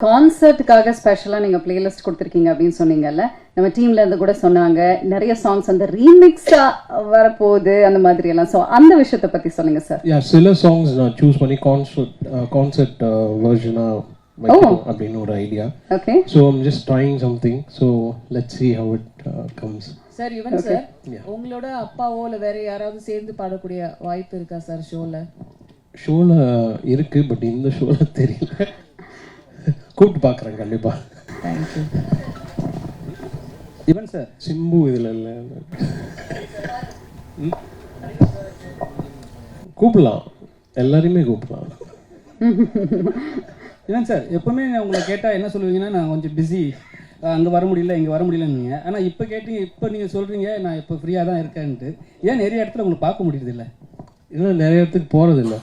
கான்சர்ட்டுக்காக ஸ்பெஷலாக நீங்கள் பிளேலிஸ்ட் கொடுத்துருக்கீங்க அப்படின்னு சொன்னீங்கல்ல, நம்ம டீம்ல இருந்து கூட சொன்னாங்க நிறைய சாங்ஸ் அந்த ரீமிக்ஸாக வரப்போகுது அந்த மாதிரி எல்லாம். ஸோ அந்த விஷயத்தை பற்றி சொல்லுங்க சார். சில சாங்ஸ் நான் சூஸ் பண்ணி கான்சர்ட் வெர்ஷனாக வைக்கணும் அப்படின்னு ஒரு idea. Okay. So I'm just trying something. So let's see how it comes. Sir Yuvan sir, உங்களோட அப்பாவோ இல்லை வேற யாராவது சேர்ந்து பாடக்கூடிய வாய்ப்பு இருக்கா சார் ஷோவில் இருக்கு, பட் இந்த ஷோவில் தெரியல. கூப்பிட்டு பார்க்குறேன் கண்டிப்பாக. தேங்க்யூ. யுவன் சார், சிம்பு இதில் இல்லை, கூப்பிடலாம், எல்லாரையுமே கூப்பிடலாம். யுவன் சார், எப்போவுமே உங்களை கேட்டால் என்ன சொல்லுவீங்கன்னா, நான் கொஞ்சம் பிஸி, அங்கே வர முடியல இங்கே வர முடியலன்னு. ஆனால் இப்போ கேட்டீங்க, இப்போ நீங்கள் சொல்கிறீங்க நான் இப்போ ஃப்ரீயாக தான் இருக்கேன்ட்டு. ஏன் நிறைய இடத்துல உங்களை பார்க்க முடியறதில்ல? இன்னும் நிறைய இடத்துக்கு போகிறதில்ல.